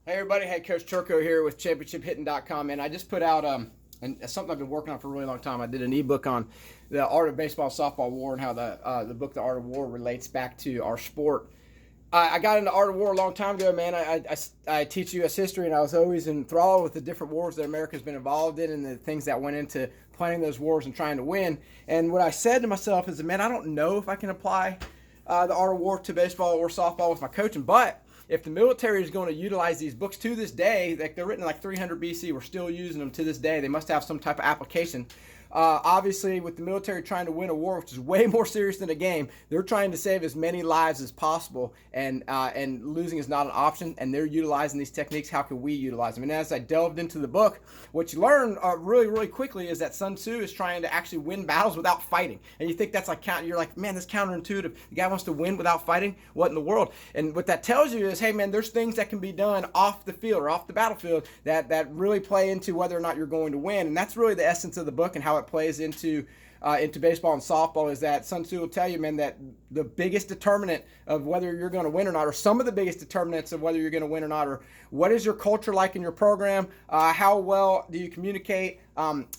Hey everybody, hey Coach Turco here with ChampionshipHitting.com, and I just put out and something I've been working on for a really long time. I did an ebook on the art of baseball and softball war and how the book The Art of War relates back to our sport. I got into Art of War a long time ago, man. I teach U.S. history, and I was always enthralled with the different wars that America's been involved in and the things that went into planning those wars and trying to win. And what I said to myself is, man, I don't know if I can apply the Art of War to baseball or softball with my coaching, but if the military is going to utilize these books to this day, like they're written like 300 BC, we're still using them to this day. They must have some type of application. Obviously, with the military trying to win a war, which is way more serious than a game, they're trying to save as many lives as possible, and losing is not an option, and they're utilizing these techniques. How can we utilize them? And as I delved into the book, what you learn really, really quickly is that Sun Tzu is trying to actually win battles without fighting. And you think that's like, you're like, man, that's counterintuitive. The guy wants to win without fighting? What in the world? And what that tells you is, hey, man, there's things that can be done off the field or off the battlefield that really play into whether or not you're going to win. And that's really the essence of the book and how it plays into baseball and softball. Is that Sun Tzu will tell you, man, that the biggest determinant of whether you're going to win or not, or some of the biggest determinants of whether you're going to win or not, or what is your culture like in your program, how well do you communicate,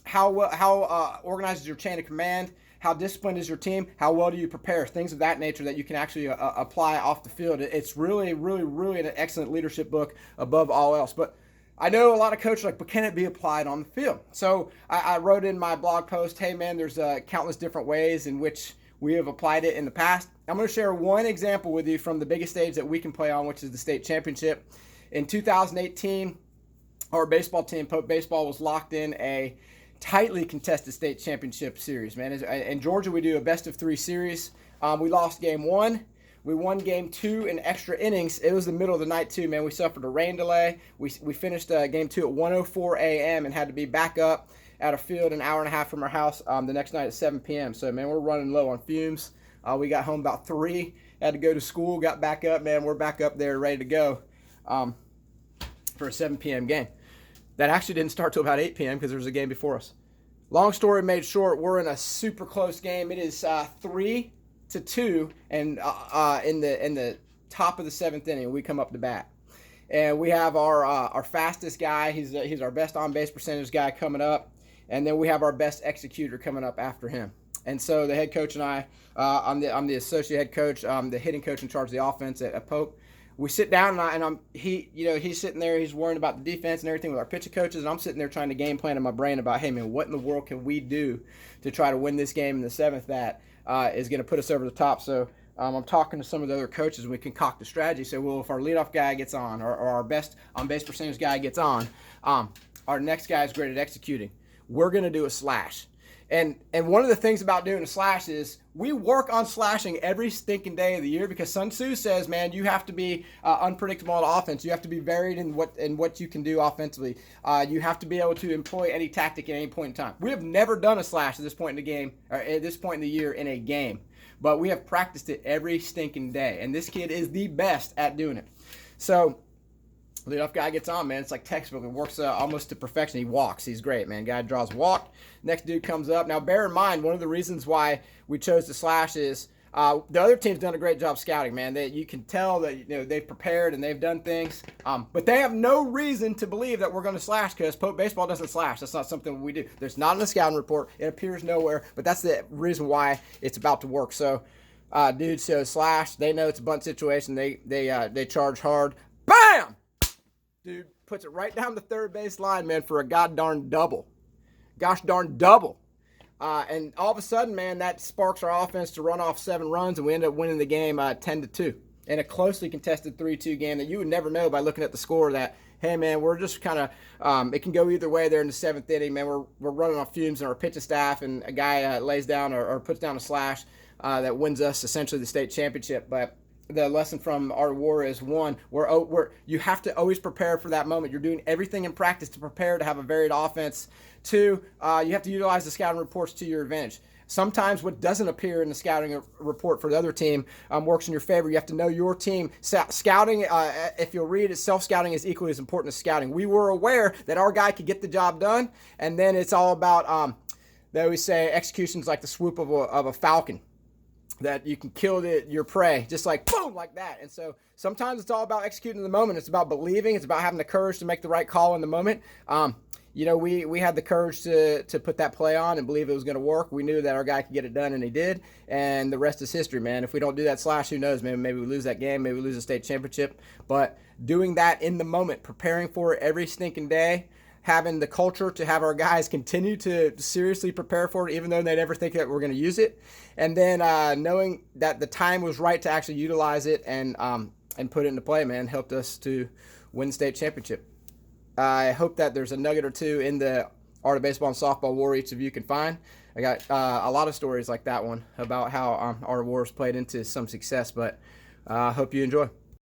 how organized is your chain of command, how disciplined is your team, how well do you prepare, things of that nature that you can actually apply off the field. It's really, really, really an excellent leadership book above all else. But I know a lot of coaches are like, but can it be applied on the field? So I wrote in my blog post, hey man, there's countless different ways in which we have applied it in the past. I'm going to share one example with you from the biggest stage that we can play on, which is the state championship. In 2018, our baseball team, Pope Baseball, was locked in a tightly contested state championship series, man. In Georgia, we do a best of three series. We lost game one. We won game two in extra innings. It was the middle of the night too, man. We suffered a rain delay. We finished game two at 1:04 a.m. and had to be back up at a field an hour and a half from our house the next night at 7 p.m. So, man, we're running low on fumes. We got home about 3, had to go to school, got back up, man. We're back up there ready to go for a 7 p.m. game. That actually didn't start till about 8 p.m. because there was a game before us. Long story made short, we're in a super close game. It is 3-2, and in the top of the 7th inning, we come up to bat, and we have our fastest guy. He's our best on base percentage guy coming up, and then we have our best executor coming up after him. And so the head coach and I, I'm the associate head coach, the hitting coach in charge of the offense at Pope. We sit down he's sitting there, he's worrying about the defense and everything with our pitching coaches, and I'm sitting there trying to game plan in my brain about, hey man, what in the world can we do to try to win this game in the 7th that is going to put us over the top? So I'm talking to some of the other coaches, and we concoct a strategy. So, well, if our leadoff guy gets on, or our best on base percentage guy gets on, our next guy is great at executing. We're going to do a slash. And one of the things about doing a slash is we work on slashing every stinking day of the year, because Sun Tzu says, man, you have to be unpredictable on offense. You have to be varied in what you can do offensively. You have to be able to employ any tactic at any point in time. We have never done a slash at this point in the game, or at this point in the year in a game, but we have practiced it every stinking day. And this kid is the best at doing it. So leadoff guy gets on, man. It's like textbook. It works almost to perfection. He walks. He's great, man. Guy draws a walk. Next dude comes up. Now, bear in mind, one of the reasons why we chose to slash is the other team's done a great job scouting, man. You can tell that they've prepared and they've done things, but they have no reason to believe that we're going to slash, because Pope Baseball doesn't slash. That's not something we do. There's not in the scouting report. It appears nowhere, but that's the reason why it's about to work. So, dude, so slash. They know it's a bunt situation. They charge hard. Bam! Dude puts it right down the third base line, man, for a god darn double. Gosh darn double. And all of a sudden, man, that sparks our offense to run off 7 runs, and we end up winning the game 10-2 in a closely contested 3-2 game that you would never know by looking at the score that, hey, man, we're just kind of it can go either way there in the 7th inning, man. We're running off fumes in our pitching staff, and a guy lays down or puts down a slash that wins us essentially the state championship. But the lesson from Art of War is, one, you have to always prepare for that moment. You're doing everything in practice to prepare to have a varied offense. 2, you have to utilize the scouting reports to your advantage. Sometimes what doesn't appear in the scouting report for the other team works in your favor. You have to know your team. Scouting, if you'll read it, self-scouting is equally as important as scouting. We were aware that our guy could get the job done, and then it's all about, they always say, execution's like the swoop of a falcon. that you can kill your prey just like boom, like that. And so sometimes it's all about executing in the moment. It's about believing. It's about having the courage to make the right call in the moment. We had the courage to put that play on and believe it was going to work. We knew that our guy could get it done, and he did. And the rest is history, man. If we don't do that slash, who knows, man? Maybe we lose that game. Maybe we lose a state championship. But doing that in the moment, preparing for it every stinking day, having the culture to have our guys continue to seriously prepare for it, even though they never think that we're going to use it. And then knowing that the time was right to actually utilize it and put it into play, man, helped us to win the state championship. I hope that there's a nugget or two in the Art of Baseball and Softball War each of you can find. I got a lot of stories like that one about how Art of War has played into some success, but I hope you enjoy.